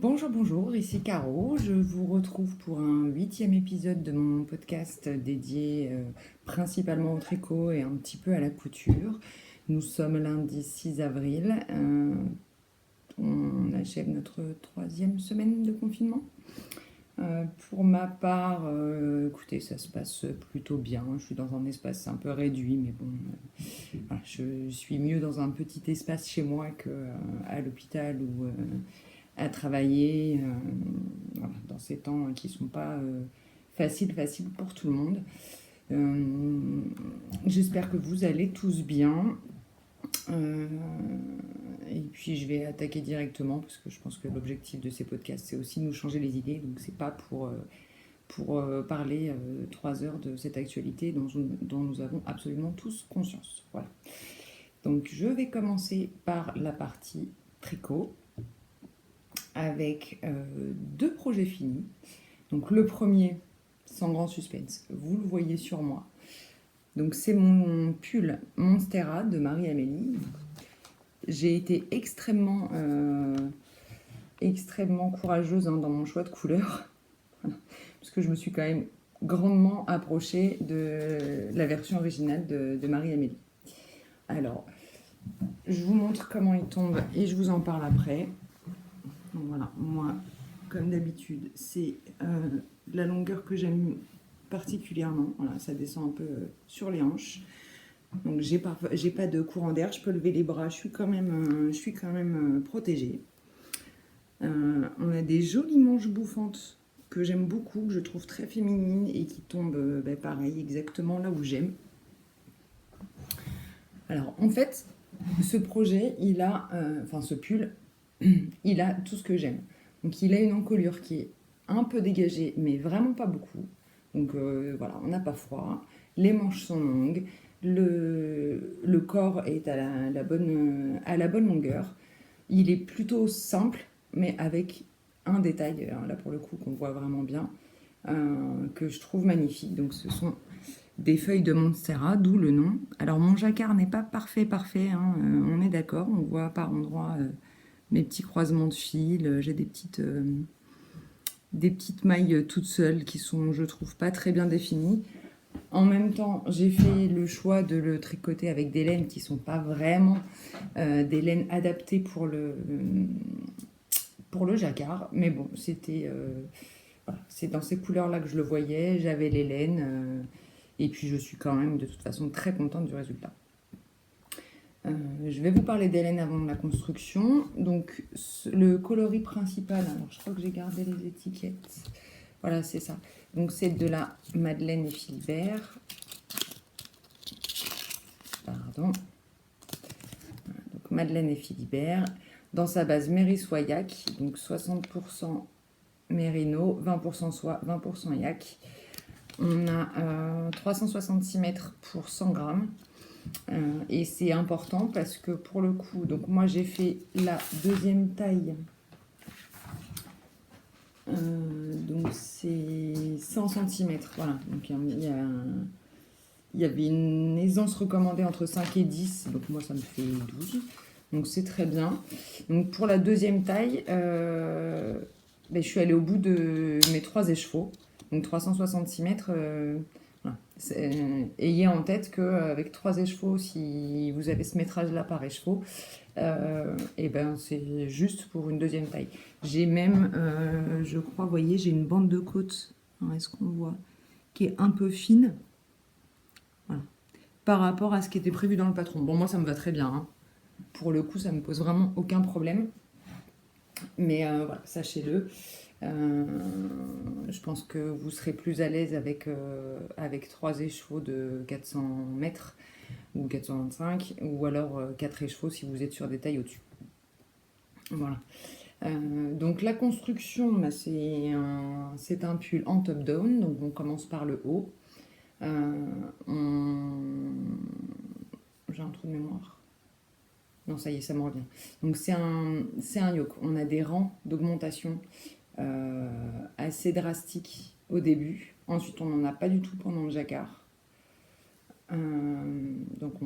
Bonjour, bonjour, ici Caro. Je vous retrouve pour un 8e épisode de mon podcast dédié principalement au tricot et un petit peu à la couture. Nous sommes lundi 6 avril. On achève notre 3e semaine de confinement. Pour ma part, écoutez, ça se passe plutôt bien. Je suis dans un espace un peu réduit, mais bon, voilà, je suis mieux dans un petit espace chez moi qu'à l'hôpital ou à travailler voilà, dans ces temps qui ne sont pas faciles pour tout le monde. J'espère que vous allez tous bien. Et puis je vais attaquer directement parce que je pense que l'objectif de ces podcasts c'est aussi de nous changer les idées, donc c'est pas pour parler 3 heures de cette actualité dont nous avons absolument tous conscience. Voilà. Donc je vais commencer par la partie tricot avec 2 projets finis. Donc le premier, sans grand suspense, vous le voyez sur moi. Donc c'est mon pull Monstera de Marie-Amélie. J'ai été extrêmement courageuse dans mon choix de couleur, parce que je me suis quand même grandement approchée de la version originale de Marie-Amélie. Alors, je vous montre comment il tombe et je vous en parle après. Donc voilà, moi, comme d'habitude, c'est la longueur que j'aime particulièrement. Voilà, ça descend un peu sur les hanches. Donc j'ai pas de courant d'air, je peux lever les bras, je suis quand même protégée. On a des jolies manches bouffantes que j'aime beaucoup, que je trouve très féminines et qui tombent pareil, exactement là où j'aime. Alors en fait, ce projet, ce pull, il a tout ce que j'aime. Donc il a une encolure qui est un peu dégagée, mais vraiment pas beaucoup. Donc voilà, on n'a pas froid. Les manches sont longues. Le corps est à la bonne longueur. Il est plutôt simple, mais avec un détail, là pour le coup, qu'on voit vraiment bien, que je trouve magnifique. Donc ce sont des feuilles de Monstera, d'où le nom. Alors mon jacquard n'est pas parfait, hein, on est d'accord. On voit par endroits mes petits croisements de fil. J'ai des petites mailles toutes seules qui sont, je trouve, pas très bien définies. En même temps, j'ai fait le choix de le tricoter avec des laines qui sont pas vraiment des laines adaptées pour le jacquard. Mais bon, voilà, c'est dans ces couleurs-là que je le voyais. J'avais les laines. Et puis, je suis quand même de toute façon très contente du résultat. Je vais vous parler des laines avant la construction. Donc, le coloris principal, alors je crois que j'ai gardé les étiquettes. Voilà, c'est ça. Donc, c'est de la Madeleine et Philibert. Pardon. Voilà, donc, Madeleine et Philibert. Dans sa base Méris Yak, donc 60% Mérino, 20% soie, 20% yak. On a 366 mètres pour 100 grammes. Et c'est important parce que pour le coup, donc moi j'ai fait la deuxième taille. Donc c'est 100 cm. Voilà. Donc il y avait une aisance recommandée entre 5 et 10. Donc moi ça me fait 12. Donc c'est très bien. Donc pour la deuxième taille, je suis allée au bout de mes 3 écheveaux. Donc 366 mètres. Voilà. Ayez en tête qu'avec 3 écheveaux, si vous avez ce métrage-là par écheveau, c'est juste pour une deuxième taille. J'ai même, je crois, vous voyez, j'ai une bande de côte, hein, est-ce qu'on voit, qui est un peu fine, voilà, par rapport à ce qui était prévu dans le patron. Bon, moi, ça me va très bien. Hein. Pour le coup, ça me pose vraiment aucun problème. Mais voilà, sachez-le. Je pense que vous serez plus à l'aise avec 3 écheveaux de 400 mètres ou 425, ou alors 4 écheveaux si vous êtes sur des tailles au-dessus. Voilà. Donc la construction, c'est un pull en top-down, donc on commence par le haut. J'ai un trou de mémoire. Non, ça y est, ça me revient. Donc c'est un yoke. On a des rangs d'augmentation assez drastiques au début. Ensuite, on n'en a pas du tout pendant le jacquard. Donc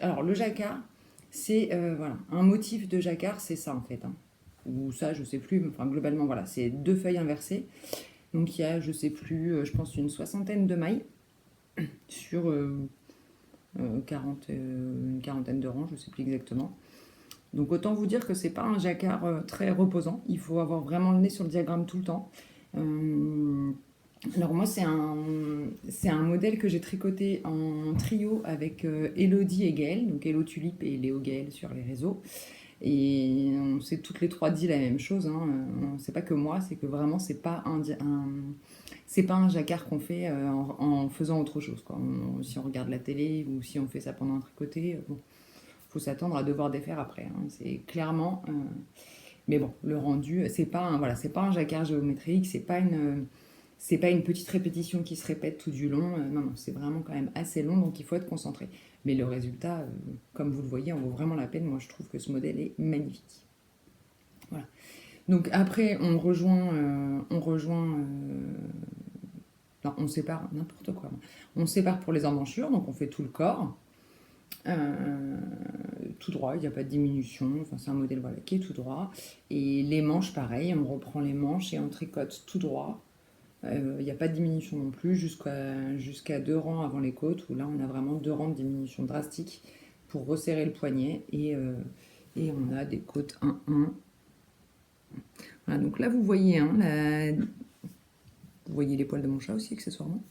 alors le jacquard, c'est voilà, un motif de jacquard, c'est ça en fait. Hein. ou ça, je sais plus. Enfin, globalement, voilà, c'est 2 feuilles inversées. Donc il y a, je sais plus, je pense une soixantaine de mailles sur une quarantaine de rangs, je sais plus exactement. Donc autant vous dire que c'est pas un jacquard très reposant. Il faut avoir vraiment le nez sur le diagramme tout le temps. Alors moi c'est un modèle que j'ai tricoté en trio avec Elodie et Gaëlle, donc Hello Tulipe et Léo Gaëlle sur les réseaux. Et on s'est toutes les trois dit la même chose, hein. C'est pas que moi, c'est que vraiment c'est pas un jacquard qu'on fait en faisant autre chose, quoi. Si on regarde la télé ou si on fait ça pendant un tricoté, bon, faut s'attendre à devoir défaire après, hein. C'est clairement. Mais bon, le rendu, c'est pas un, voilà, c'est pas un jacquard géométrique, c'est pas une petite répétition qui se répète tout du long. Non, non, c'est vraiment quand même assez long, donc il faut être concentré. Mais le résultat, comme vous le voyez, en vaut vraiment la peine. Moi, je trouve que ce modèle est magnifique. Voilà. Donc après, non, on sépare n'importe quoi. On sépare pour les emmanchures, donc on fait tout le corps. Tout droit, il n'y a pas de diminution, enfin, c'est un modèle voilà, qui est tout droit. Et les manches, pareil, on reprend les manches et on tricote tout droit. Il n'y a pas de diminution non plus jusqu'à 2 rangs avant les côtes, où là on a vraiment 2 rangs de diminution drastique pour resserrer le poignet et on a des côtes 1-1. Voilà, donc là vous voyez, hein, vous voyez les poils de mon chat aussi accessoirement.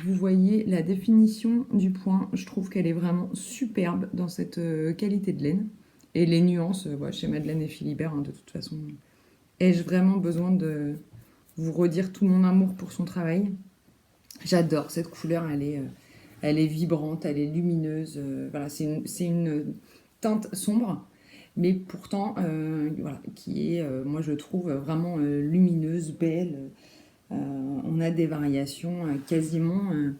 Vous voyez la définition du point, je trouve qu'elle est vraiment superbe dans cette qualité de laine. Et les nuances, chez Madeleine et Philibert, hein, de toute façon. Ai-je vraiment besoin de vous redire tout mon amour pour son travail? J'adore cette couleur, elle est vibrante, elle est lumineuse. Voilà, c'est une teinte sombre, mais pourtant, voilà, qui est, moi je trouve, vraiment lumineuse, belle. On a des variations quasiment, je ne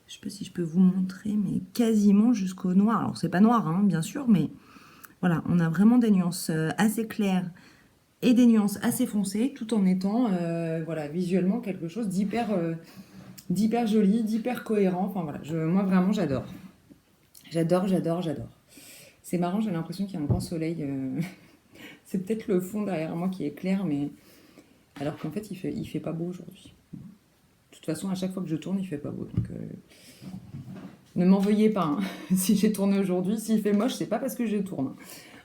sais pas si je peux vous montrer, mais quasiment jusqu'au noir. Alors c'est pas noir, hein, bien sûr, mais voilà, on a vraiment des nuances assez claires et des nuances assez foncées, tout en étant voilà, visuellement quelque chose d'hyper joli, d'hyper cohérent. Enfin voilà, moi vraiment j'adore. J'adore, j'adore, j'adore. C'est marrant, j'ai l'impression qu'il y a un grand soleil. C'est peut-être le fond derrière moi qui est clair, mais alors qu'en fait il fait pas beau aujourd'hui. De toute façon, à chaque fois que je tourne, il fait pas beau. Donc ne m'en veuillez pas, hein. Si j'ai tourné aujourd'hui, s'il fait moche, c'est pas parce que je tourne.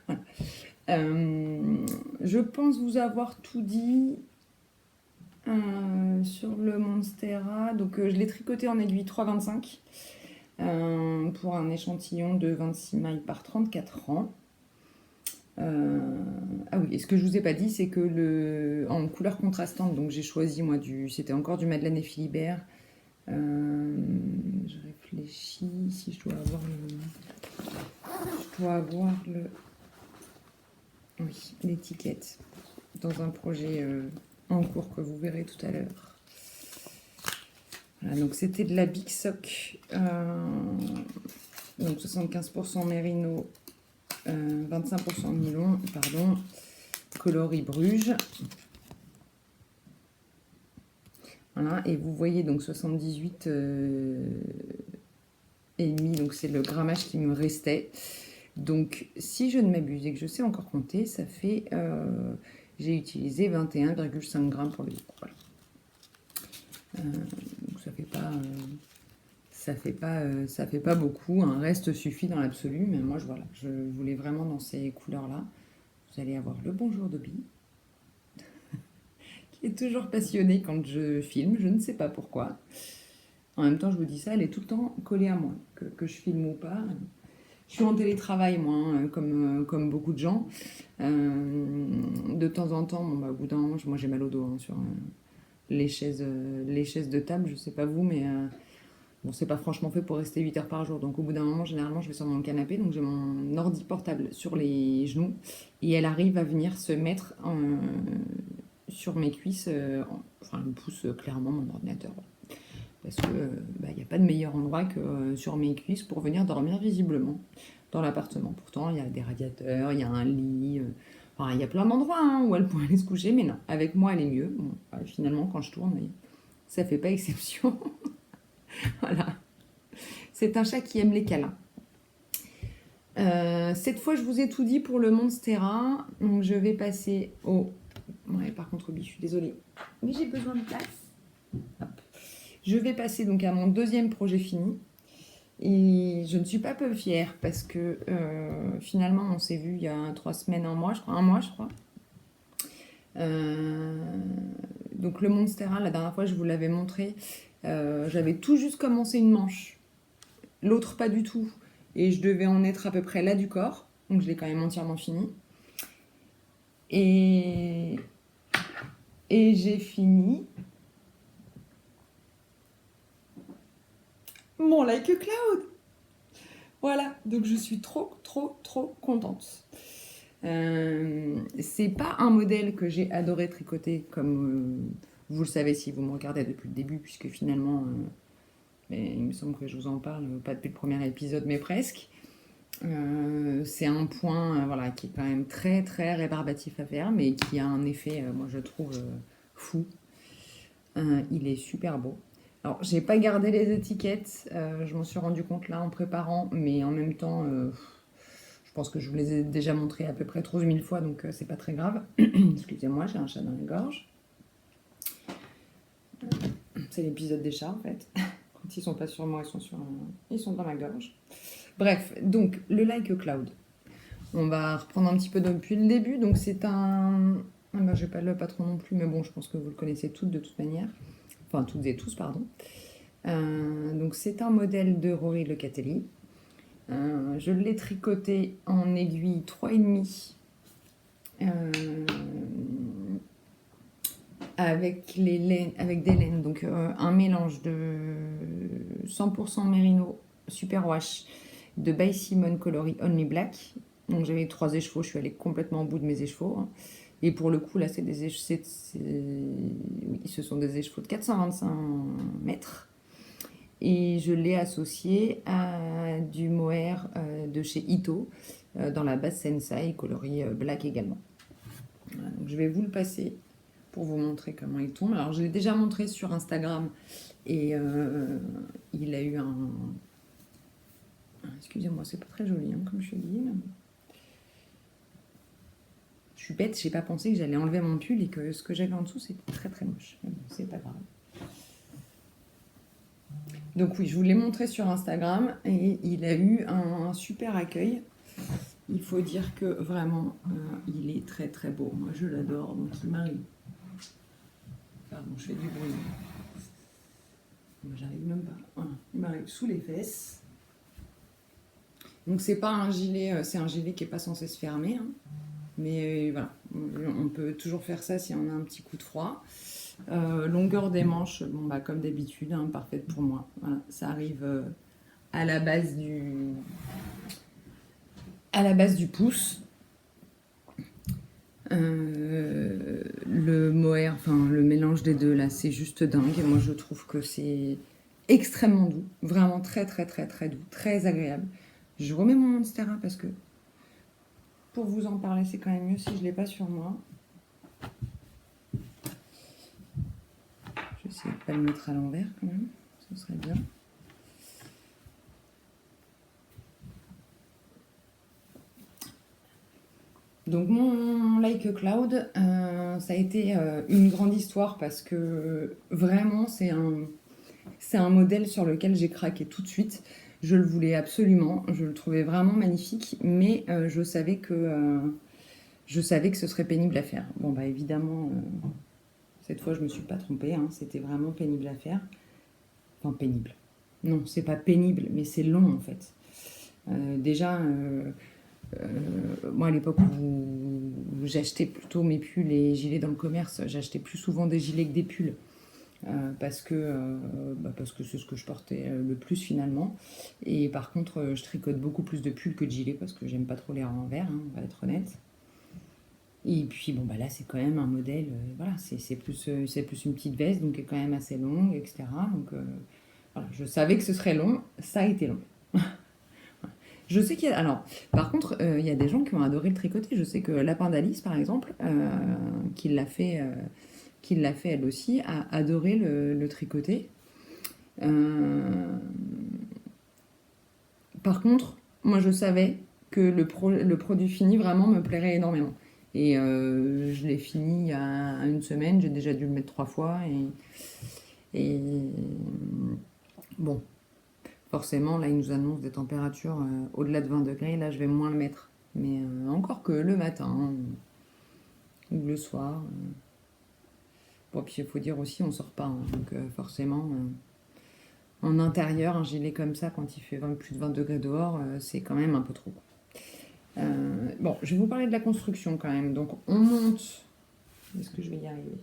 Voilà. Je pense vous avoir tout dit sur le Monstera. Donc je l'ai tricoté en aiguille 3,25 pour un échantillon de 26 mailles par 34 rangs. Ah oui, et ce que je vous ai pas dit, c'est que en couleur contrastante, donc j'ai choisi moi c'était encore du Madeleine et Philibert. Je réfléchis si je dois avoir oui, l'étiquette dans un projet en cours que vous verrez tout à l'heure. Voilà, donc c'était de la Big Sock, donc 75% mérino, 25% nylon, pardon, coloris Bruges. Voilà, et vous voyez donc 78 et demi, donc c'est le grammage qui me restait. Donc si je ne m'abuse et que je sais encore compter, ça fait j'ai utilisé 21,5 grammes pour le livre. Voilà. Donc ça fait pas beaucoup. Un reste suffit dans l'absolu, mais moi je voulais vraiment dans ces couleurs-là. Vous allez avoir le bonjour Dobby, qui est toujours passionné quand je filme, je ne sais pas pourquoi. En même temps, je vous dis ça, elle est tout le temps collée à moi, que je filme ou pas. Je suis en télétravail, moi, hein, comme beaucoup de gens. De temps en temps, bon, au bout d'un moment, moi j'ai mal au dos hein, sur les chaises de table, je sais pas vous, mais bon, c'est pas franchement fait pour rester 8 heures par jour. Donc au bout d'un moment, généralement, je vais sur mon canapé, donc j'ai mon ordi portable sur les genoux, et elle arrive à venir se mettre sur mes cuisses, enfin, elle pousse clairement mon ordinateur. Parce que il n'y a pas de meilleur endroit que sur mes cuisses pour venir dormir visiblement dans l'appartement. Pourtant, il y a des radiateurs, il y a un lit, enfin, il y a plein d'endroits hein, où elle pourrait aller se coucher, mais non, avec moi, elle est mieux. Bon, finalement, quand je tourne, ça fait pas exception. Voilà. C'est un chat qui aime les câlins. Cette fois, je vous ai tout dit pour le Monstera. Donc, je vais passer au... Ouais, par contre, Obi, je suis désolée. Mais j'ai besoin de place. Hop. Je vais passer donc à mon deuxième projet fini. Et je ne suis pas peu fière parce que finalement, on s'est vu il y a 3 semaines, un mois, je crois. Euh, donc le Monstera, la dernière fois, je vous l'avais montré. J'avais tout juste commencé une manche. L'autre, pas du tout. Et je devais en être à peu près là du corps. Donc je l'ai quand même entièrement fini. Et, et j'ai fini mon Like a Cloud. Voilà, donc je suis trop contente. C'est pas un modèle que j'ai adoré tricoter comme vous le savez si vous me regardez depuis le début, puisque finalement, il me semble que je vous en parle, pas depuis le premier épisode, mais presque. C'est un point voilà, qui est quand même très rébarbatif à faire, mais qui a un effet, moi je trouve, fou. Il est super beau. Alors, j'ai pas gardé les étiquettes, je m'en suis rendu compte là en préparant, mais en même temps, je pense que je vous les ai déjà montrés à peu près 30 000 fois, donc c'est pas très grave. Excusez-moi, j'ai un chat dans la gorge. C'est l'épisode des chats en fait. Quand ils sont pas sur moi, ils sont dans ma gorge. Bref, donc le Like a Cloud. On va reprendre un petit peu depuis le début. Donc c'est un... Ah ben, j'ai pas le patron non plus, mais bon, je pense que vous le connaissez toutes de toute manière. Enfin, toutes et tous, pardon. Donc c'est un modèle de Rory Locatelli. Je l'ai tricoté en aiguille 3,5 avec des laines, donc un mélange de 100% mérino superwash de By Simone coloris Only Black. Donc j'avais 3 écheveaux, je suis allée complètement au bout de mes écheveaux. Hein. Et pour le coup, là, oui, ce sont des écheveaux de 425 mètres. Et je l'ai associé à du mohair de chez Ito dans la base Sensai, coloris black également. Voilà, donc je vais vous le passer pour vous montrer comment il tombe. Alors je l'ai déjà montré sur Instagram et il a eu un... Excusez-moi, c'est pas très joli hein, comme je dis. Mais... Je suis bête, j'ai pas pensé que j'allais enlever mon pull et que ce que j'avais en dessous c'était très moche. Mais bon, c'est pas grave. Donc oui, je vous l'ai montré sur Instagram et il a eu un super accueil. Il faut dire que vraiment, il est très beau. Moi, je l'adore. Donc il m'arrive. Pardon, je fais du bruit. Moi, j'arrive même pas. Voilà. Il m'arrive sous les fesses. Donc c'est pas un gilet, c'est un gilet qui est pas censé se fermer. Hein. Mais voilà, on peut toujours faire ça si on a un petit coup de froid. Longueur des manches, bon bah comme d'habitude, hein, parfaite pour moi. Voilà, ça arrive à la base du pouce. Le mohair, enfin le mélange des deux là, c'est juste dingue. Et moi je trouve que c'est extrêmement doux, vraiment très doux, très agréable. Je remets mon Monstera parce que pour vous en parler, c'est quand même mieux si je l'ai pas sur moi. Je vais essayer de pas le mettre à l'envers quand même, ce serait bien. Donc mon Like a Cloud, ça a été une grande histoire parce que vraiment c'est un modèle sur lequel j'ai craqué tout de suite. Je le voulais absolument, je le trouvais vraiment magnifique, mais je savais que ce serait pénible à faire. Bon bah évidemment, cette fois je me suis pas trompée, hein, c'était vraiment pénible à faire. Enfin pénible. Non, c'est pas pénible, mais c'est long en fait. Déjà, moi à l'époque où j'achetais plutôt mes pulls et gilets dans le commerce, j'achetais plus souvent des gilets que des pulls. Parce que c'est ce que je portais le plus finalement. Et par contre, je tricote beaucoup plus de pulls que de gilets parce que j'aime pas trop les renvers, hein, on va être honnête. Et puis bon bah là c'est quand même un modèle, voilà, c'est plus une petite veste donc elle est quand même assez longue, etc. Donc voilà, je savais que ce serait long, ça a été long. Je sais qu'il y a. Alors, par contre, il y a des gens qui ont adoré le tricoter. Je sais que Lapin d'Alice, par exemple, qui l'a fait elle aussi, a adoré le tricoter. Par contre, moi je savais que le produit fini vraiment me plairait énormément. Et je l'ai fini il y a une semaine, j'ai déjà dû le mettre 3 fois. Et bon, forcément, là, ils nous annoncent des températures au-delà de 20 degrés. Là, je vais moins le mettre. Mais encore que le matin ou le soir. Bon, puis il faut dire aussi, on sort pas. Hein. Donc forcément, en intérieur, un gilet comme ça, quand il fait plus de 20 degrés dehors, c'est quand même un peu trop. Bon, je vais vous parler de la construction quand même. Donc, on monte. Est-ce que je vais y arriver?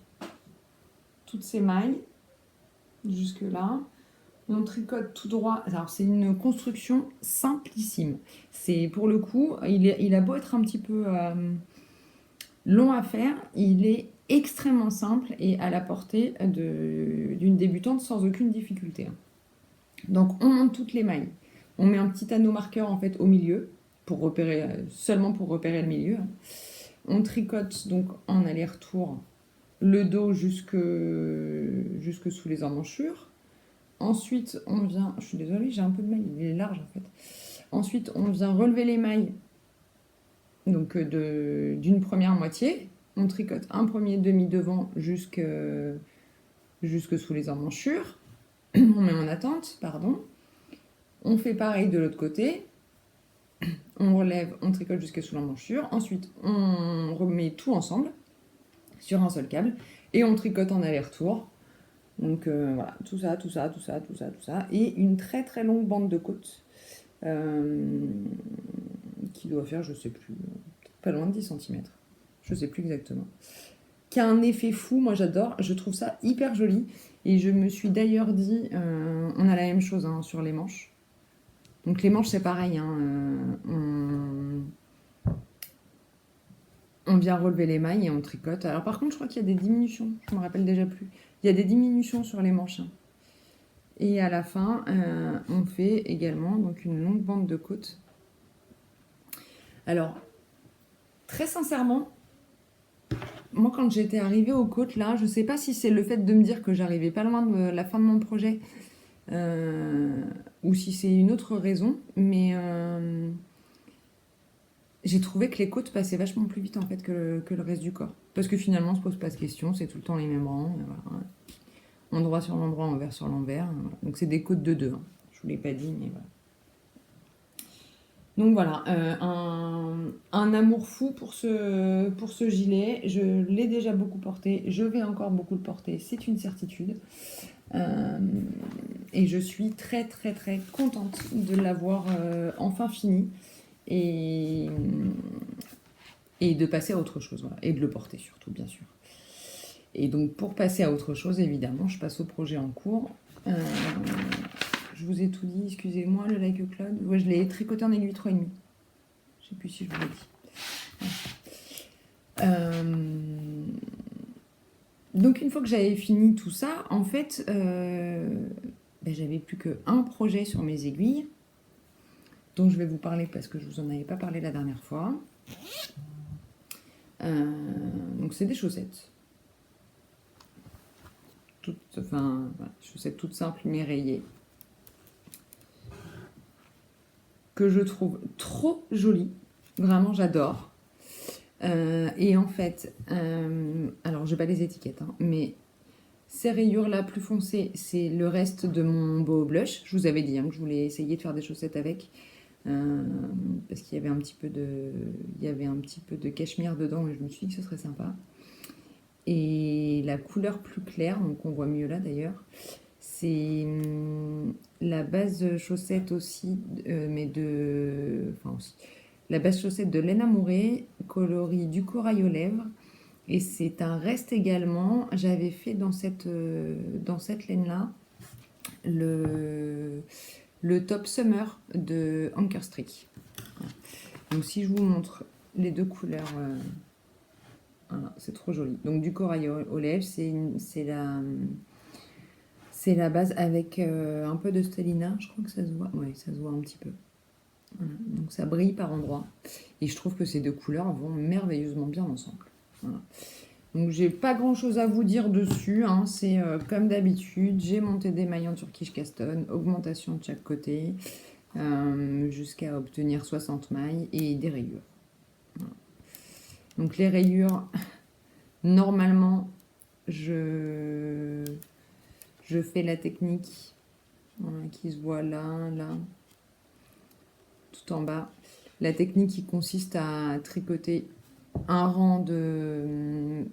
Toutes ces mailles, jusque là. On tricote tout droit. Alors, c'est une construction simplissime. C'est pour le coup, il a beau être un petit peu long à faire, il est extrêmement simple et à la portée d'une débutante sans aucune difficulté. Donc, on monte toutes les mailles. On met un petit anneau marqueur en fait au milieu pour repérer, seulement pour repérer le milieu. On tricote donc en aller-retour le dos jusque sous les emmanchures. Ensuite, on vient... Je suis désolée, j'ai un peu de maille, il est large en fait. Ensuite, on vient relever les mailles donc d'une première moitié. On tricote un premier demi-devant jusque sous les emmanchures. On met en attente, pardon. On fait pareil de l'autre côté. On relève, on tricote jusqu'à sous l'emmanchure. Ensuite, on remet tout ensemble sur un seul câble. Et on tricote en aller-retour. Donc voilà, tout ça. Et une très très longue bande de côte qui doit faire, je sais plus, pas loin de 10 cm. Je sais plus exactement. Qui a un effet fou, moi j'adore. Je trouve ça hyper joli. Et je me suis d'ailleurs dit, on a la même chose hein, sur les manches. Donc les manches c'est pareil, hein, on vient relever les mailles et on tricote. Alors par contre je crois qu'il y a des diminutions, je me rappelle déjà plus. Il y a des diminutions sur les manches. Hein. Et à la fin, on fait également donc, une longue bande de côte. Alors, très sincèrement, moi quand j'étais arrivée aux côtes là, je sais pas si c'est le fait de me dire que j'arrivais pas loin de la fin de mon projet ou si c'est une autre raison, mais j'ai trouvé que les côtes passaient vachement plus vite en fait que le reste du corps. Parce que finalement, on se pose pas de questions, c'est tout le temps les mêmes rangs. Voilà. Endroit sur l'endroit, envers sur l'envers. Voilà. Donc c'est des côtes de 2. Hein. Je vous l'ai pas dit, mais voilà. Donc voilà, un amour fou pour ce gilet. Je l'ai déjà beaucoup porté, je vais encore beaucoup le porter, c'est une certitude. Et je suis très très très contente de l'avoir enfin fini et de passer à autre chose, voilà. Et de le porter surtout, bien sûr. Et donc pour passer à autre chose, évidemment, je passe au projet en cours. Je vous ai tout dit, excusez-moi, le Like a Cloud. Ouais, je l'ai tricoté en aiguille 3,5. Je sais plus si je vous l'ai dit. Donc une fois que j'avais fini tout ça, en fait, j'avais plus qu'un projet sur mes aiguilles, dont je vais vous parler parce que je vous en avais pas parlé la dernière fois. Donc c'est des chaussettes. Chaussettes toutes simples mais rayées. Que je trouve trop jolies. Vraiment, j'adore. Et en fait, alors je n'ai pas les étiquettes, hein, mais ces rayures-là plus foncées, c'est le reste de mon boho blush. Je vous avais dit hein, que je voulais essayer de faire des chaussettes avec. Parce qu'il y avait un petit peu de cachemire dedans et je me suis dit que ce serait sympa. Et la couleur plus claire, donc on voit mieux là d'ailleurs, c'est la base chaussette aussi, la base chaussette de laine amourée, coloris du corail aux lèvres. Et c'est un reste également, j'avais fait dans cette laine-là, le top Summer de Anchor Streak. Voilà. Donc si je vous montre les deux couleurs... Voilà, c'est trop joli. Donc du corail aux lèvres, c'est la base avec un peu de stellina. Je crois que ça se voit. Oui, ça se voit un petit peu. Voilà. Donc ça brille par endroits. Et je trouve que ces deux couleurs vont merveilleusement bien ensemble. Voilà. Donc j'ai pas grand chose à vous dire dessus. Hein. C'est comme d'habitude. J'ai monté des mailles en turkish caston. Augmentation de chaque côté. jusqu'à obtenir 60 mailles et des rayures. Voilà. Donc les rayures, normalement, je fais la technique qui se voit là, tout en bas. La technique qui consiste à tricoter un rang de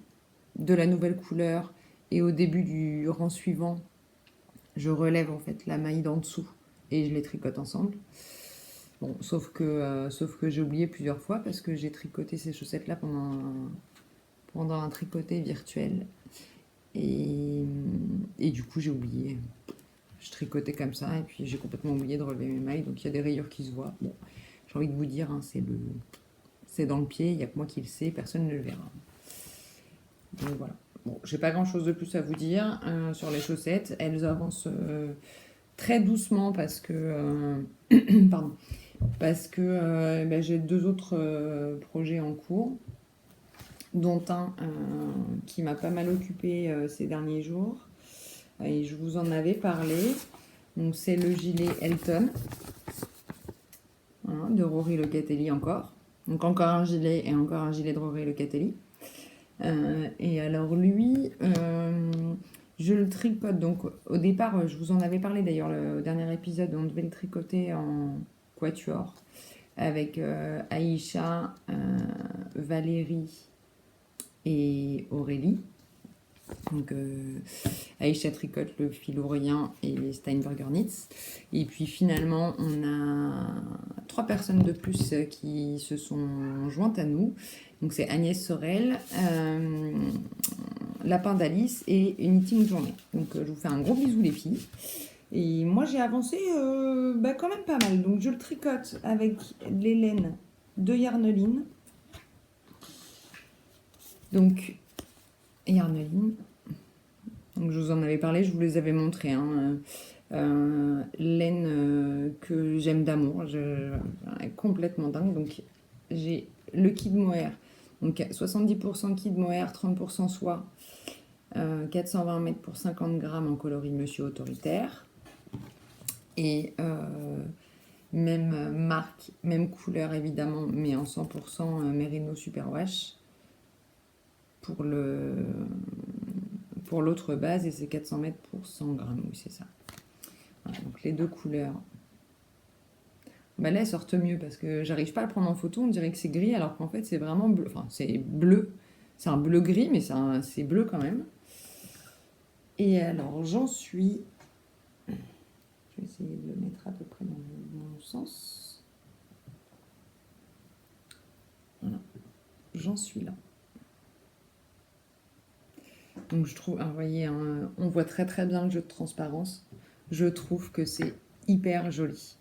la nouvelle couleur et au début du rang suivant, je relève en fait la maille d'en dessous et je les tricote ensemble. Bon, sauf que j'ai oublié plusieurs fois parce que j'ai tricoté ces chaussettes là pendant un tricoté virtuel et du coup j'ai oublié. Je tricotais comme ça et puis j'ai complètement oublié de relever mes mailles, donc il y a des rayures qui se voient. Bon, j'ai envie de vous dire, hein, c'est dans le pied, il n'y a que moi qui le sais, personne ne le verra. Donc voilà. Bon, j'ai pas grand chose de plus à vous dire sur les chaussettes. Elles avancent très doucement parce que pardon, parce que j'ai 2 autres projets en cours, dont un qui m'a pas mal occupé ces derniers jours. Et je vous en avais parlé. Donc c'est le gilet Elton, voilà, de Rory Locatelli encore. Donc encore un gilet et encore un gilet de Rory Locatelli. Et alors lui, je le tricote. Donc au départ, je vous en avais parlé d'ailleurs au dernier épisode, on devait le tricoter en quatuor avec Aïcha, Valérie et Aurélie. Donc Aïcha tricote le filourien et Steinberger Knits. Et puis finalement, on a 3 personnes de plus qui se sont jointes à nous. Donc c'est Agnès Sorel, Lapin d'Alice et Knitting Journée. Donc je vous fais un gros bisou les filles. Et moi j'ai avancé quand même pas mal. Donc je le tricote avec les laines de Yarneline. Donc Yarneline. Donc je vous en avais parlé, je vous les avais montrés. Laine que j'aime d'amour, complètement dingue. Donc j'ai le kid mohair, donc 70% kid mohair, 30% soie, 420 mètres pour 50 grammes en coloris Monsieur Autoritaire. Et même marque, même couleur évidemment, mais en 100% Merino Superwash pour l'autre base, et c'est 400 mètres pour 100 grammes, oui c'est ça. Voilà, donc les 2 couleurs. Là elles sortent mieux parce que j'arrive pas à le prendre en photo, on dirait que c'est gris alors qu'en fait c'est vraiment bleu, enfin c'est bleu, c'est un bleu gris mais c'est bleu quand même. Et alors j'en suis, je vais essayer de le mettre à peu près dans le bon sens. Voilà, j'en suis là. Donc je trouve, vous voyez, on voit très très bien le jeu de transparence. Je trouve que c'est hyper joli.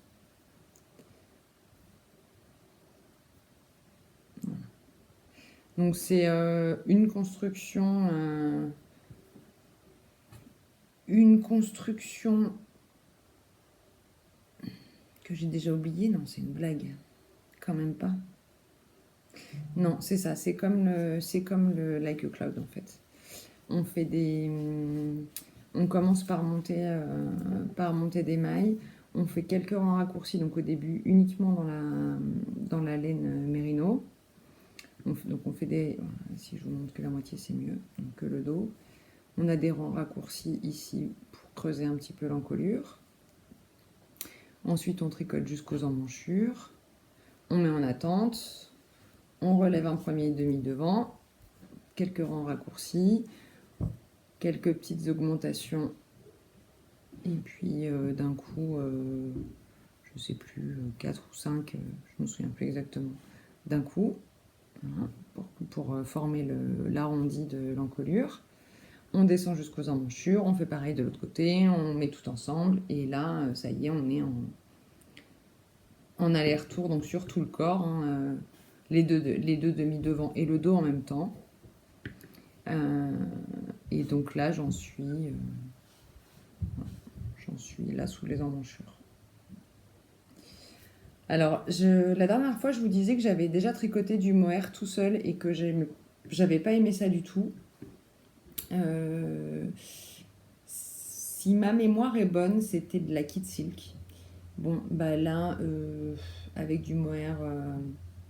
Voilà. Donc c'est une construction que j'ai déjà oubliée. Non, c'est une blague. Quand même pas. Non, c'est ça. C'est comme le Like a Cloud en fait. On commence par monter des mailles. On fait quelques rangs raccourcis, donc au début uniquement dans la laine Merino. Donc on fait des... Si je vous montre que la moitié, c'est mieux, donc que le dos. On a des rangs raccourcis ici pour creuser un petit peu l'encolure. Ensuite, on tricote jusqu'aux emmanchures. On met en attente. On relève un premier demi-devant. Quelques rangs raccourcis. Quelques petites augmentations. Et puis d'un coup, je ne sais plus, 4 ou 5, je ne me souviens plus exactement. D'un coup, voilà, pour former l'arrondi de l'encolure. On descend jusqu'aux emmanchures, on fait pareil de l'autre côté, on met tout ensemble, et là, ça y est, on est en aller-retour, donc sur tout le corps, les deux demi-devants et le dos en même temps. Et donc là, j'en suis là sous les emmanchures. Alors, la dernière fois, je vous disais que j'avais déjà tricoté du mohair tout seul et que j'avais pas aimé ça du tout. Si ma mémoire est bonne, c'était de la Kid Silk. Bon, bah là, avec du mohair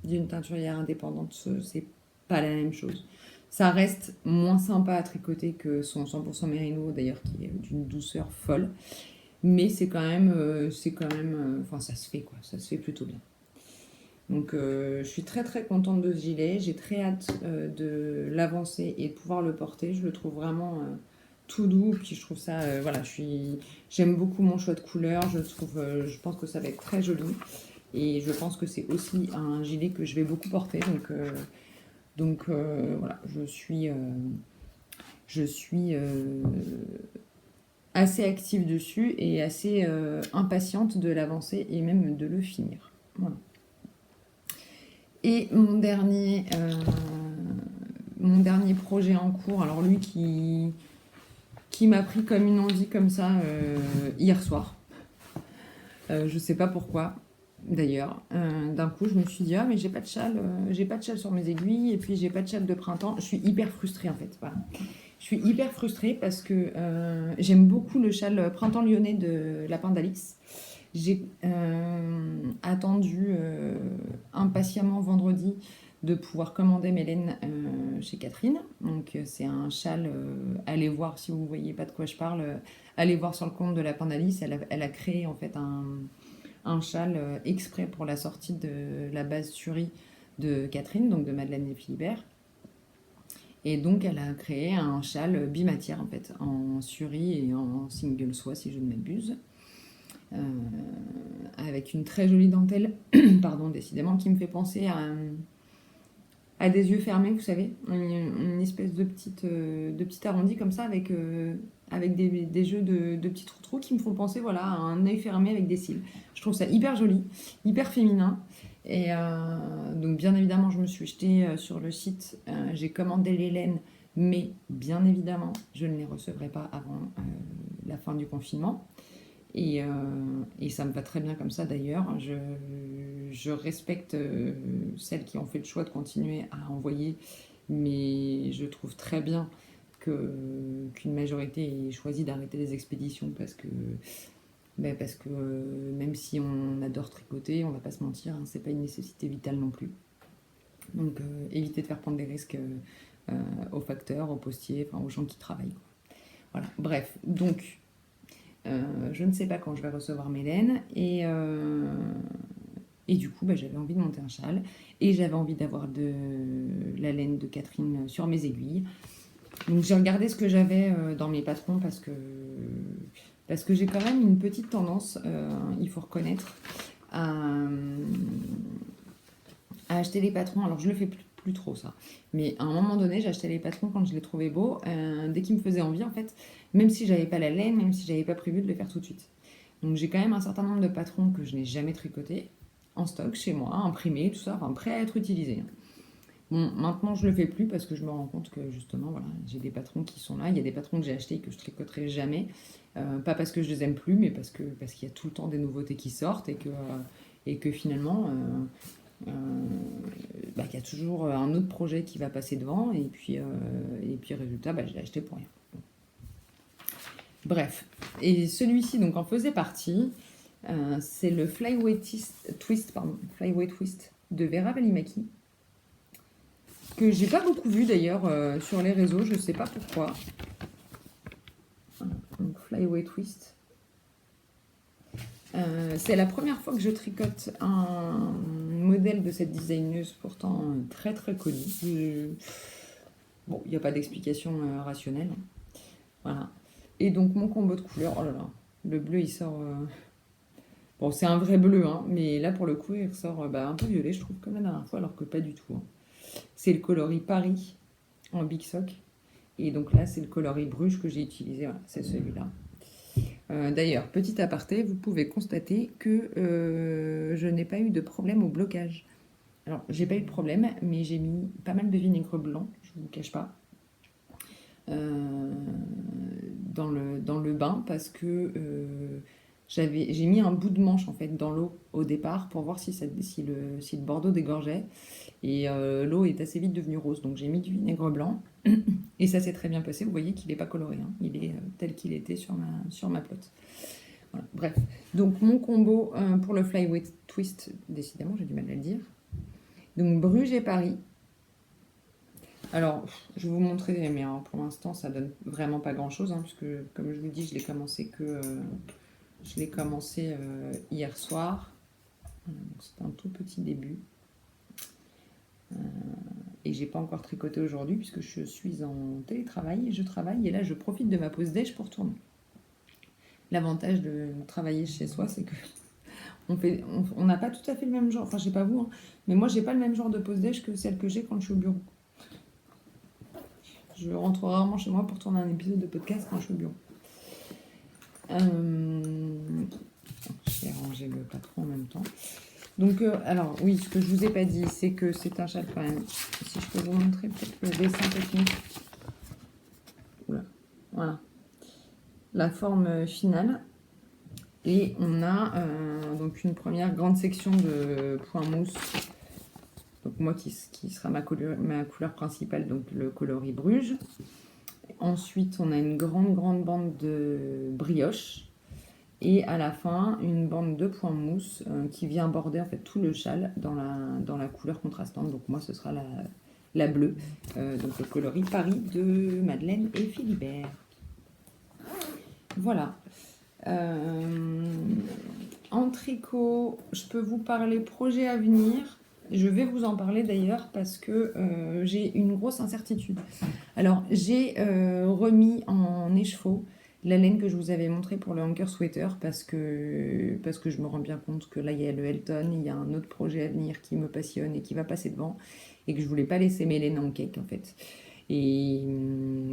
d'une teinturière indépendante, c'est pas la même chose. Ça reste moins sympa à tricoter que son 100% mérino, d'ailleurs, qui est d'une douceur folle. Mais enfin, ça se fait quoi, ça se fait plutôt bien. Donc, je suis très très contente de ce gilet. J'ai très hâte de l'avancer et de pouvoir le porter. Je le trouve vraiment tout doux. Puis je trouve ça, voilà, j'aime beaucoup mon choix de couleur. Je pense que ça va être très joli. Et je pense que c'est aussi un gilet que je vais beaucoup porter. Donc, voilà, je suis assez active dessus et assez impatiente de l'avancer et même de le finir. Voilà. Et mon dernier projet en cours, alors lui qui m'a pris comme une envie comme ça hier soir. Je sais pas pourquoi. D'ailleurs, d'un coup, je me suis dit ah mais j'ai pas de châle sur mes aiguilles et puis j'ai pas de châle de printemps. Je suis hyper frustrée en fait. Voilà. Je suis hyper frustrée parce que j'aime beaucoup le châle printemps lyonnais de Lapin d'Alix. J'ai attendu impatiemment vendredi de pouvoir commander mes laines chez Catherine. Donc c'est un châle, allez voir si vous voyez pas de quoi je parle, allez voir sur le compte de Lapin d'Alice. Elle a créé en fait un châle exprès pour la sortie de la base Suri de Catherine, donc de Madeleine et Philibert. Et donc elle a créé un châle bimatière en fait, en Suri et en single soie si je ne m'abuse. Avec une très jolie dentelle, pardon, décidément, qui me fait penser à des yeux fermés, vous savez, une espèce de petite arrondi comme ça, avec des jeux de petits trous qui me font penser voilà, à un œil fermé avec des cils. Je trouve ça hyper joli, hyper féminin. Et donc, bien évidemment, je me suis jetée sur le site, j'ai commandé les laines, mais bien évidemment, je ne les recevrai pas avant la fin du confinement. Et ça me va très bien comme ça d'ailleurs. Je respecte celles qui ont fait le choix de continuer à envoyer, mais je trouve très bien qu'une majorité ait choisi d'arrêter les expéditions parce que même si on adore tricoter, on va pas se mentir, hein, c'est pas une nécessité vitale non plus. Donc éviter de faire prendre des risques aux facteurs, aux postiers, enfin aux gens qui travaillent, quoi. Voilà, bref, donc je ne sais pas quand je vais recevoir mes laines et du coup j'avais envie de monter un châle et j'avais envie d'avoir de la laine de Catherine sur mes aiguilles. Donc j'ai regardé ce que j'avais dans mes patrons parce que j'ai quand même une petite tendance, il faut reconnaître, à, à acheter les patrons. Alors je le fais plus trop ça, mais à un moment donné j'achetais les patrons quand je les trouvais beaux, dès qu'ils me faisaient envie en fait, même si j'avais pas la laine, même si j'avais pas prévu de le faire tout de suite. Donc j'ai quand même un certain nombre de patrons que je n'ai jamais tricotés en stock chez moi, imprimés, tout ça, enfin prêts à être utilisés. Bon, maintenant je le fais plus parce que je me rends compte que justement, voilà, j'ai des patrons qui sont là. Il y a des patrons que j'ai achetés et que je tricoterai jamais. Pas parce que je les aime plus, mais parce qu'il y a tout le temps des nouveautés qui sortent et que finalement, qu'il y a toujours un autre projet qui va passer devant. Et puis résultat, je l'ai acheté pour rien. Bref. Et celui-ci, donc, en faisait partie. C'est le Flyway Twist de Vera Valimaki, que j'ai pas beaucoup vu d'ailleurs sur les réseaux, je sais pas pourquoi. Donc Flyway Twist. C'est la première fois que je tricote un modèle de cette designeuse, pourtant très très connue. Bon, il n'y a pas d'explication rationnelle. Voilà. Et donc mon combo de couleurs, oh là là, le bleu il sort. Bon, c'est un vrai bleu, hein, mais là pour le coup il ressort un peu violet, je trouve, comme la dernière fois, alors que pas du tout, hein. C'est le coloris Paris en Big Sock. Et donc là, c'est le coloris Bruges que j'ai utilisé. Voilà, c'est celui-là. D'ailleurs, petit aparté, vous pouvez constater que je n'ai pas eu de problème au blocage. Alors, j'ai pas eu de problème, mais j'ai mis pas mal de vinaigre blanc, je ne vous cache pas, dans le bain parce que j'ai mis un bout de manche en fait dans l'eau au départ pour voir si le bordeaux dégorgeait. Et l'eau est assez vite devenue rose, donc j'ai mis du vinaigre blanc et ça s'est très bien passé. Vous voyez qu'il n'est pas coloré, hein. Il est tel qu'il était sur ma pelote. Voilà. Bref, donc mon combo pour le flyweight twist, décidément j'ai du mal à le dire. Donc Bruges et Paris. Alors, je vais vous montrer, mais pour l'instant ça donne vraiment pas grand chose, puisque comme je vous dis, je l'ai commencé hier soir. C'est un tout petit début. Et j'ai pas encore tricoté aujourd'hui puisque je suis en télétravail et je travaille, et là je profite de ma pause déj pour tourner. L'avantage de travailler chez soi, c'est que on n'a pas tout à fait le même genre, enfin je sais pas vous, mais moi j'ai pas le même genre de pause déj que celle que j'ai quand je suis au bureau. Je rentre rarement chez moi pour tourner un épisode de podcast quand je suis au bureau. Je vais ranger le patron en même temps. Donc, alors oui, ce que je vous ai pas dit, c'est que c'est un châle quand même. Si je peux vous montrer peut-être le dessin technique. Oula, voilà. La forme finale. Et on a donc une première grande section de point mousse. Donc moi qui sera ma couleur principale, donc le coloris Bruges. Ensuite, on a une grande bande de brioche. Et à la fin, une bande de point mousse qui vient border en fait tout le châle dans la couleur contrastante. Donc moi, ce sera la bleue. Donc le coloris Paris de Madeleine et Philibert. Voilà. En tricot, je peux vous parler projet à venir. Je vais vous en parler d'ailleurs parce que j'ai une grosse incertitude. Alors, j'ai remis en écheveau la laine que je vous avais montrée pour le Hunker Sweater parce que je me rends bien compte que là, il y a le Elton, il y a un autre projet à venir qui me passionne et qui va passer devant et que je voulais pas laisser mes laines en cake en fait. Et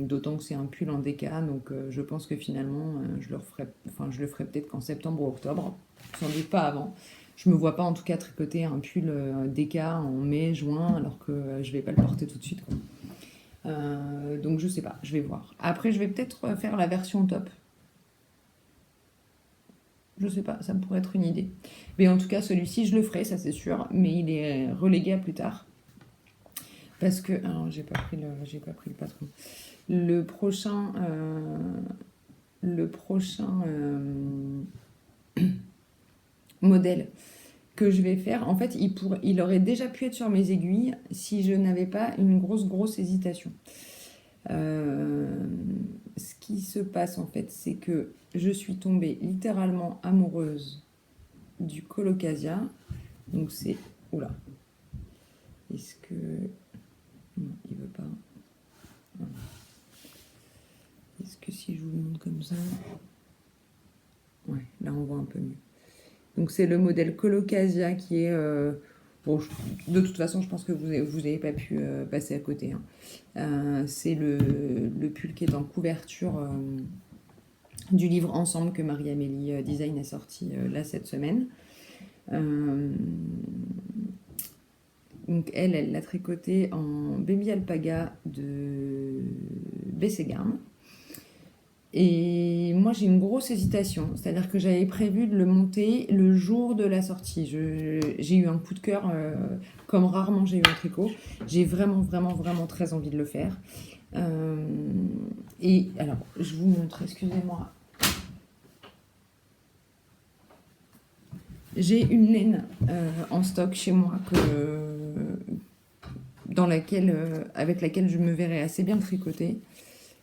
d'autant que c'est un pull en DK, donc je pense que finalement, je le ferai peut-être qu'en septembre ou octobre, sans doute pas avant. Je me vois pas en tout cas tricoter un pull DK en mai, juin, alors que je vais pas le porter tout de suite, quoi. Donc je sais pas, je vais voir. Après, je vais peut-être faire la version top. Je sais pas, ça me pourrait être une idée. Mais en tout cas, celui-ci, je le ferai, ça c'est sûr, mais il est relégué à plus tard. Parce que. Alors, j'ai pas pris le patron. Le prochain. Modèle que je vais faire, en fait, il aurait déjà pu être sur mes aiguilles si je n'avais pas une grosse hésitation. Ce qui se passe, en fait, c'est que je suis tombée littéralement amoureuse du Colocasia. Donc, c'est. Oula. Est-ce que. Non, il veut pas. Est-ce que si je vous le montre comme ça. Ouais, là on voit un peu mieux. Donc c'est le modèle Colocasia qui est... bon, de toute façon, je pense que vous n'avez pas pu passer à côté. C'est le pull qui est en couverture du livre Ensemble que Marie-Amélie Design a sorti là cette semaine. Donc elle l'a tricoté en Baby Alpaga de Bességarn. Et moi, j'ai une grosse hésitation. C'est-à-dire que j'avais prévu de le monter le jour de la sortie. J'ai eu un coup de cœur comme rarement j'ai eu un tricot. J'ai vraiment très envie de le faire. Et alors, je vous montre, excusez-moi. J'ai une laine en stock chez moi avec laquelle je me verrais assez bien tricoter.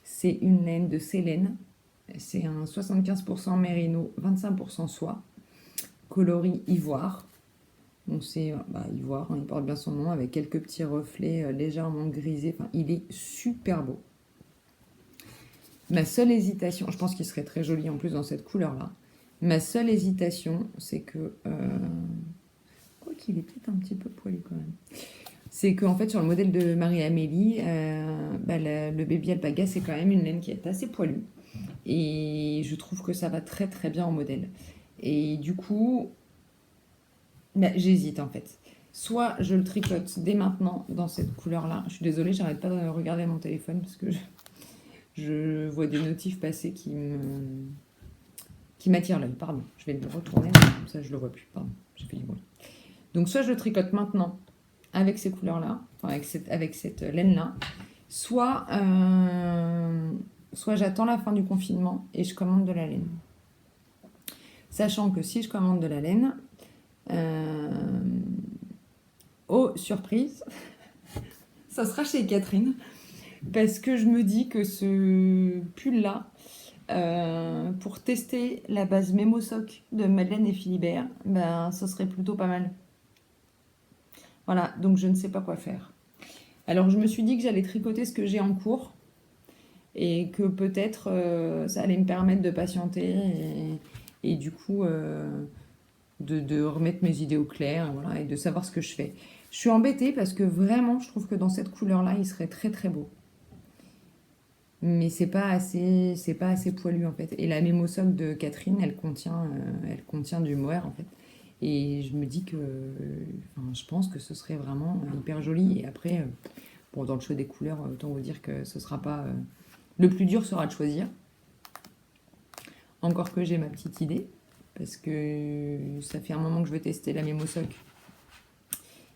C'est une laine de Célène. C'est un 75% mérino, 25% soie, coloris ivoire. Donc c'est ivoire, il porte bien son nom, avec quelques petits reflets légèrement grisés. Enfin, il est super beau. Ma seule hésitation, je pense qu'il serait très joli en plus dans cette couleur-là. Ma seule hésitation, c'est que... quoi qu'il est peut-être un petit peu poilu quand même. C'est qu'en fait, sur le modèle de Marie-Amélie, le Baby Alpaga, c'est quand même une laine qui est assez poilue. Et je trouve que ça va très bien en modèle. Et du coup, j'hésite en fait. Soit je le tricote dès maintenant dans cette couleur-là. Je suis désolée, j'arrête pas de regarder mon téléphone parce que je vois des notifs passer qui m'attirent l'œil. Pardon, je vais le retourner, comme ça je le vois plus. Pardon, j'ai fait du bruit. Donc soit je le tricote maintenant avec ces couleurs-là, enfin avec cette laine-là, soit j'attends la fin du confinement et je commande de la laine. Sachant que si je commande de la laine, oh, surprise, ça sera chez Catherine. Parce que je me dis que ce pull-là, pour tester la base Memosoc de Madeleine et Philibert, ben, ça serait plutôt pas mal. Voilà, donc je ne sais pas quoi faire. Alors je me suis dit que j'allais tricoter ce que j'ai en cours et que peut-être ça allait me permettre de patienter et du coup de remettre mes idées au clair, voilà, et de savoir ce que je fais. Je suis embêtée parce que vraiment je trouve que dans cette couleur-là, il serait très très beau. Mais c'est pas assez poilu en fait. Et la mémosoc de Catherine, elle contient du mohair en fait. Et je me dis que, enfin, je pense que ce serait vraiment hyper joli. Et après, bon, dans le choix des couleurs, autant vous dire que ce sera pas. Le plus dur sera de choisir. Encore que j'ai ma petite idée, parce que ça fait un moment que je veux tester la mémosoc.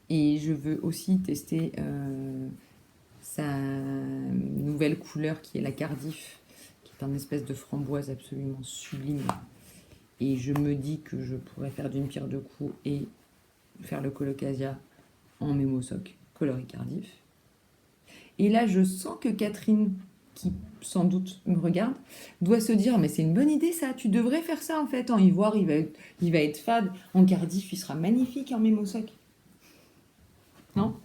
Et je veux aussi tester sa nouvelle couleur qui est la Cardiff, qui est un espèce de framboise absolument sublime. Et je me dis que je pourrais faire d'une pierre deux coups et faire le colocasia en mémosoc coloris Cardiff. Et là, je sens que Catherine, qui sans doute me regarde, doit se dire mais c'est une bonne idée ça, tu devrais faire ça en fait. En ivoire, il va être fade. En Cardiff, il sera magnifique en mémosoc. Non?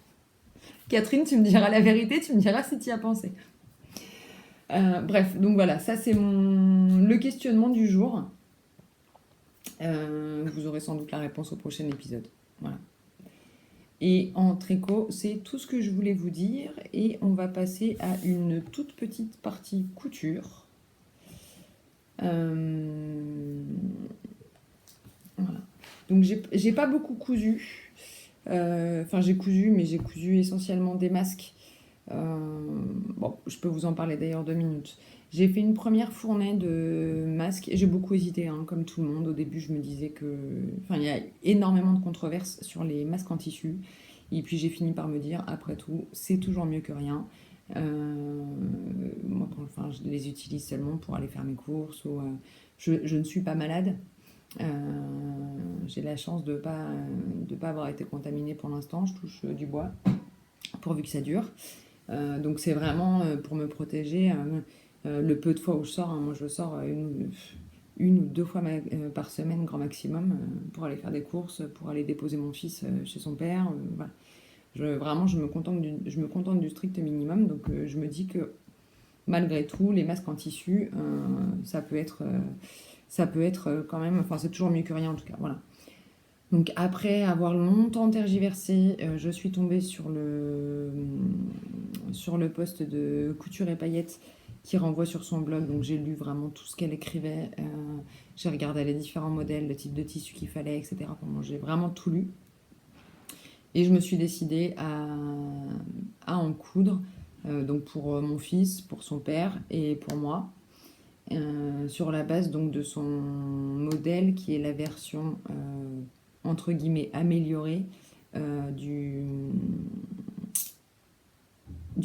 Catherine, tu me diras la vérité, tu me diras si tu y as pensé. Bref, donc voilà, ça c'est le questionnement du jour. Vous aurez sans doute la réponse au prochain épisode. Voilà. Et en tricot, c'est tout ce que je voulais vous dire. Et on va passer à une toute petite partie couture. Voilà. Donc j'ai pas beaucoup cousu. Enfin j'ai cousu, mais j'ai cousu essentiellement des masques. Bon, je peux vous en parler d'ailleurs 2 minutes. J'ai fait une première fournée de masques. J'ai beaucoup hésité, hein, comme tout le monde. Au début, je me disais que... Enfin, il y a énormément de controverses sur les masques en tissu. Et puis, j'ai fini par me dire, après tout, c'est toujours mieux que rien. Moi, enfin, je les utilise seulement pour aller faire mes courses. Ou, je ne suis pas malade. J'ai la chance de pas avoir été contaminée pour l'instant. Je touche du bois, pourvu que ça dure. Donc c'est vraiment pour me protéger. Le peu de fois où je sors, hein, moi je sors une ou deux fois par semaine, grand maximum, pour aller faire des courses, pour aller déposer mon fils chez son père. Voilà. Vraiment, je me contente du strict minimum. Donc je me dis que malgré tout, les masques en tissu, ça peut être quand même, enfin c'est toujours mieux que rien en tout cas. Voilà. Donc après avoir longtemps tergiversé, je suis tombée sur le post de Couture et Paillettes qui renvoie sur son blog. Donc j'ai lu vraiment tout ce qu'elle écrivait. J'ai regardé les différents modèles, le type de tissu qu'il fallait, etc. Bon, j'ai vraiment tout lu. Et je me suis décidée à en coudre. Donc pour mon fils, pour son père et pour moi. Sur la base donc de son modèle qui est la version entre guillemets améliorée du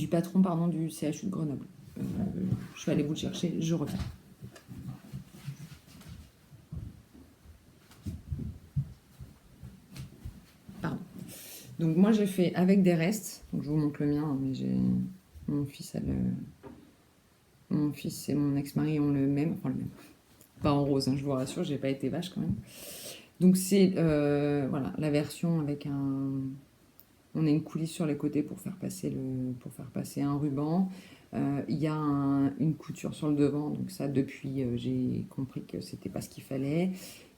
patron pardon, du CHU de Grenoble. Je vais aller vous le chercher, je reviens. Pardon. Donc moi j'ai fait avec des restes, donc je vous montre le mien, mais j'ai mon fils et mon ex-mari ont le même, enfin le même, pas en rose, hein, je vous rassure, j'ai pas été vache quand même. Donc c'est voilà, la version avec on a une coulisse sur les côtés pour faire passer un ruban. Il y a une couture sur le devant, donc ça depuis j'ai compris que c'était pas ce qu'il fallait.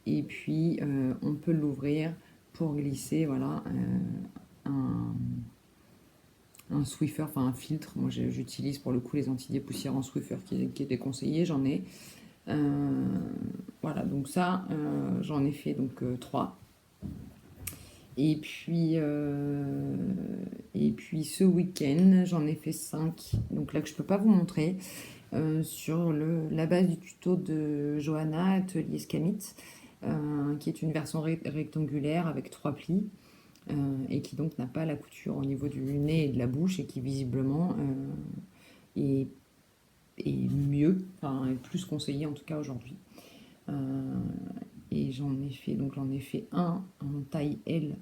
Et puis on peut l'ouvrir pour glisser voilà un Swiffer, enfin un filtre. Moi j'utilise pour le coup les antidépoussiérants Swiffer qui est déconseillé, j'en ai. Voilà, donc ça j'en ai fait donc 3. Et puis ce week-end, j'en ai fait 5. Donc là que je peux pas vous montrer. Sur la base du tuto de Johanna, Atelier Scamit, qui est une version rectangulaire avec 3 plis. Et qui donc n'a pas la couture au niveau du nez et de la bouche et qui visiblement est mieux, enfin est plus conseillé en tout cas aujourd'hui. Et j'en ai fait un en taille L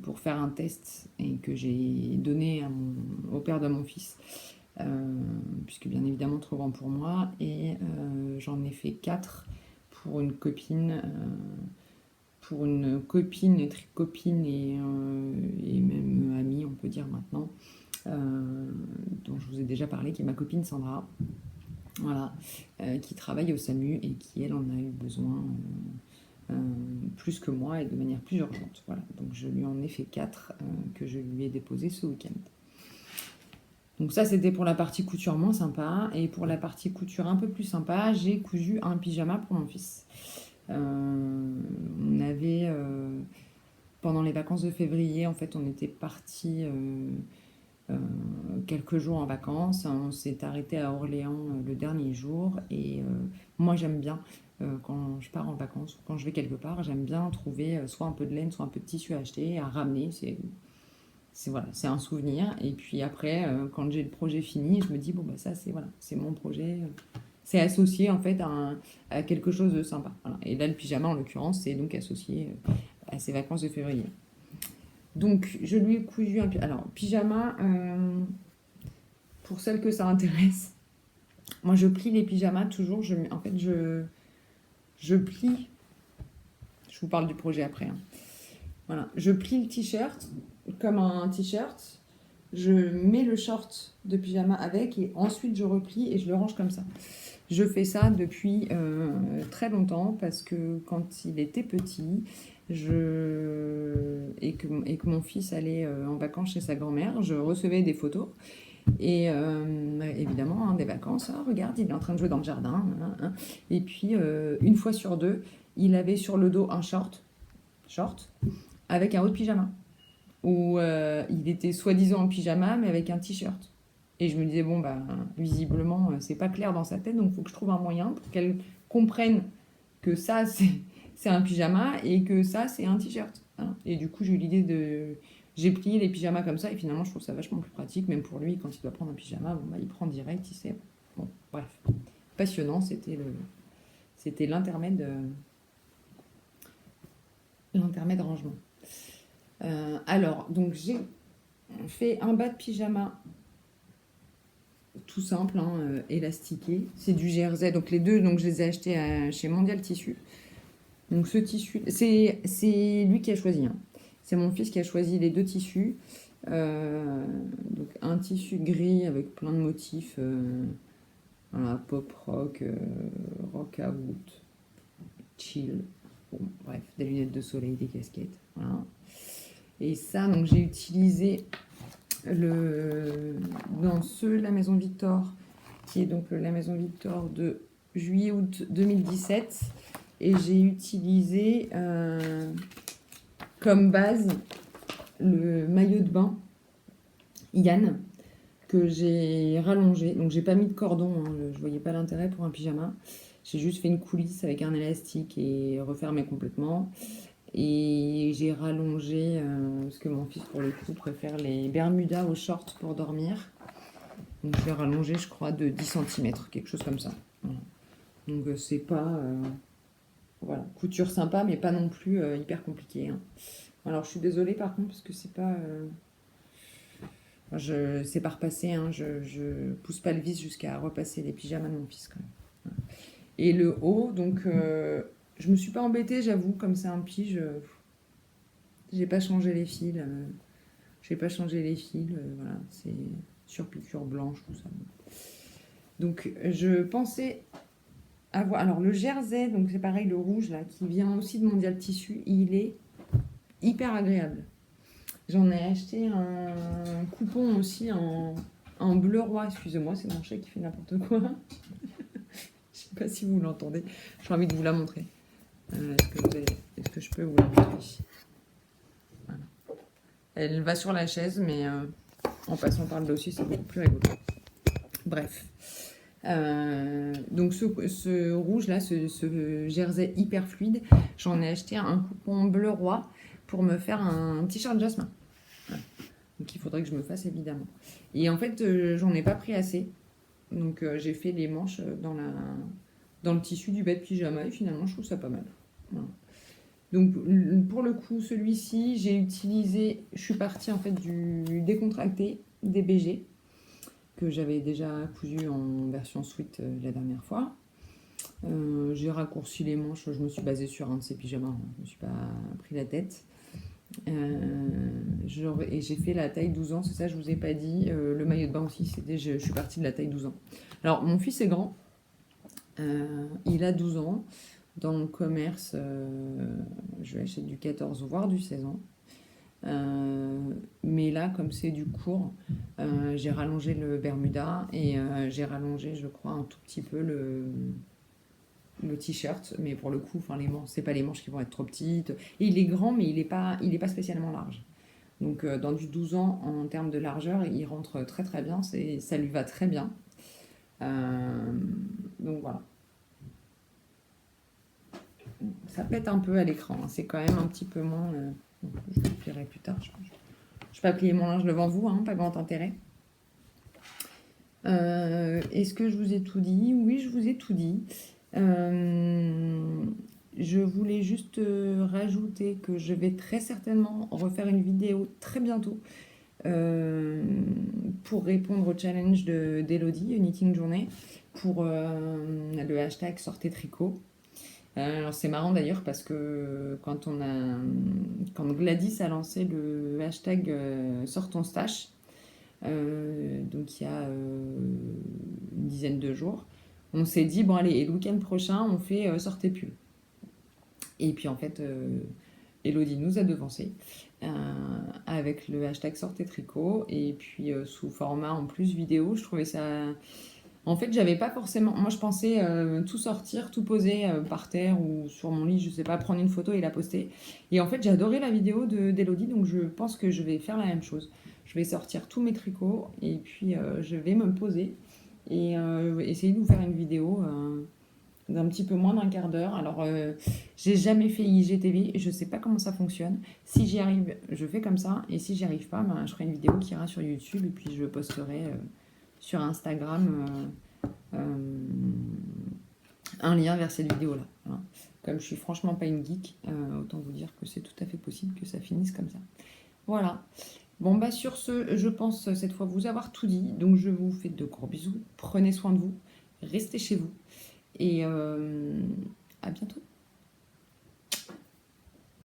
pour faire un test et que j'ai donné au père de mon fils, puisque bien évidemment trop grand pour moi. Et j'en ai fait 4 pour une copine, tri-copine et même amie, on peut dire maintenant, dont je vous ai déjà parlé, qui est ma copine Sandra, voilà, qui travaille au SAMU et qui, elle, en a eu besoin plus que moi et de manière plus urgente. Voilà, donc je lui en ai fait 4 que je lui ai déposés ce week-end. Donc ça, c'était pour la partie couture moins sympa. Et pour la partie couture un peu plus sympa, j'ai cousu un pyjama pour mon fils. On avait, pendant les vacances de février, en fait, on était partis quelques jours en vacances. On s'est arrêté à Orléans le dernier jour. Et moi, j'aime bien, quand je pars en vacances ou quand je vais quelque part, j'aime bien trouver soit un peu de laine, soit un peu de tissu à acheter, à ramener. Voilà, c'est un souvenir. Et puis après, quand j'ai le projet fini, je me dis, bon, bah ça, c'est mon projet. C'est associé en fait à quelque chose de sympa. Voilà. Et là, le pyjama, en l'occurrence, c'est donc associé à ces vacances de février. Donc, je lui ai cousu un pyjama. Alors, pyjama, pour celles que ça intéresse, moi, je plie les pyjamas toujours. Je plie. Je vous parle du projet après. Hein. Voilà. Je plie le t-shirt comme un t-shirt. Je mets le short de pyjama avec et ensuite je replie et je le range comme ça. Je fais ça depuis très longtemps parce que quand il était petit et que mon fils allait en vacances chez sa grand-mère, je recevais des photos et évidemment des vacances. Ah, regarde, il est en train de jouer dans le jardin. Hein. Et puis une fois sur deux, il avait sur le dos un short avec un haut de pyjama où il était soi-disant en pyjama mais avec un t-shirt. Et je me disais, bon, bah, visiblement, c'est pas clair dans sa tête, donc il faut que je trouve un moyen pour qu'elle comprenne que ça, c'est un pyjama et que ça, c'est un t-shirt. Hein. Et du coup, j'ai eu l'idée de. J'ai plié les pyjamas comme ça et finalement, je trouve ça vachement plus pratique, même pour lui, quand il doit prendre un pyjama, bon, bah, il prend direct, il sait. Bon, bref. Passionnant, c'était l'intermède rangement. Alors, donc j'ai fait un bas de pyjama tout simple, hein, élastiqué. C'est du jersey. Donc les deux, donc je les ai achetés chez Mondial Tissu. Donc ce tissu, c'est lui qui a choisi. Hein. C'est mon fils qui a choisi les deux tissus. Donc un tissu gris avec plein de motifs. Voilà, pop rock, rockabout, chill. Bon, bref, des lunettes de soleil, des casquettes. Voilà. Et ça, donc j'ai utilisé dans la Maison Victor, qui est donc la Maison Victor de juillet-août 2017. Et j'ai utilisé comme base le maillot de bain Yann que j'ai rallongé. Donc j'ai pas mis de cordon, hein, je voyais pas l'intérêt pour un pyjama. J'ai juste fait une coulisse avec un élastique et refermé complètement. Et j'ai rallongé, parce que mon fils, pour le coup, préfère les bermudas aux shorts pour dormir. Donc, je l'ai rallongé, je crois, de 10 cm, quelque chose comme ça. Voilà. Donc, c'est pas... voilà, couture sympa, mais pas non plus hyper compliqué. Hein. Alors, je suis désolée, par contre, parce que c'est pas... c'est pas repassé, hein, je pousse pas le vis jusqu'à repasser les pyjamas de mon fils, quand même. Voilà. Et le haut, donc... je me suis pas embêtée, j'avoue, comme c'est un pige. J'ai pas changé les fils. Voilà, c'est sur piqûre blanche, tout ça. Donc, je pensais avoir. Alors, le jersey, donc c'est pareil, le rouge, là, qui vient aussi de Mondial Tissu, il est hyper agréable. J'en ai acheté un coupon aussi en bleu roi. Excusez-moi, c'est mon chat qui fait n'importe quoi. Je sais pas si vous l'entendez. J'ai envie de vous la montrer. Est-ce que je peux vous la montrer? Voilà. Elle va sur la chaise, mais en passant par le dossier, c'est beaucoup plus rigolo. Bref. Donc ce rouge-là, ce jersey hyper fluide, j'en ai acheté un coupon bleu roi pour me faire un t-shirt jasmin. Voilà. Donc il faudrait que je me fasse évidemment. Et en fait, j'en ai pas pris assez. Donc j'ai fait les manches dans le tissu du bas de pyjama, et finalement, je trouve ça pas mal. Voilà. Donc, pour le coup, celui-ci, j'ai utilisé, je suis partie en fait du décontracté DBG, que j'avais déjà cousu en version sweat la dernière fois. J'ai raccourci les manches, je me suis basée sur un de ces pyjamas, hein. Je me suis pas pris la tête. Et j'ai fait la taille 12 ans, c'est ça, je vous ai pas dit. Le maillot de bain aussi, je suis partie de la taille 12 ans. Alors, mon fils est grand, il a 12 ans. Dans le commerce, je vais acheter du 14 voire du 16 ans. Mais là, comme c'est du court, j'ai rallongé le Bermuda et j'ai rallongé, je crois, un tout petit peu le t-shirt. Mais pour le coup, enfin, les manches, c'est pas les manches qui vont être trop petites. Et il est grand, mais il est pas spécialement large. Donc, dans du 12 ans, en termes de largeur, il rentre très très bien. Ça lui va très bien. Donc voilà. Ça pète un peu à l'écran, hein. C'est quand même un petit peu moins. Je le plierai plus tard. Je ne vais pas plier mon linge devant vous, hein, pas grand intérêt. Est-ce que je vous ai tout dit? Oui, je vous ai tout dit. Je voulais juste rajouter que je vais très certainement refaire une vidéo très bientôt pour répondre au challenge d'Elodie, Knitting Journée, pour le hashtag Sortez Tricot. Alors c'est marrant d'ailleurs parce que quand Gladys a lancé le hashtag Sors ton stash, donc il y a une dizaine de jours, on s'est dit bon allez, et le week-end prochain on fait Sortez pull. Et puis en fait, Elodie nous a devancé avec le hashtag Sortez tricot et puis sous format en plus vidéo. Je trouvais ça. En fait, j'avais pas forcément. Moi, je pensais tout sortir, tout poser par terre ou sur mon lit, je sais pas, prendre une photo et la poster. Et en fait, j'ai adoré la vidéo d'Elodie, donc je pense que je vais faire la même chose. Je vais sortir tous mes tricots et puis je vais me poser et essayer de vous faire une vidéo d'un petit peu moins d'un quart d'heure. Alors, j'ai jamais fait IGTV, je sais pas comment ça fonctionne. Si j'y arrive, je fais comme ça, et si j'y arrive pas, ben, je ferai une vidéo qui ira sur YouTube et puis je posterai sur Instagram un lien vers cette vidéo-là. Voilà. Comme je suis franchement pas une geek, autant vous dire que c'est tout à fait possible que ça finisse comme ça. Voilà. Bon, bah sur ce, je pense cette fois vous avoir tout dit. Donc je vous fais de gros bisous. Prenez soin de vous. Restez chez vous. Et à bientôt.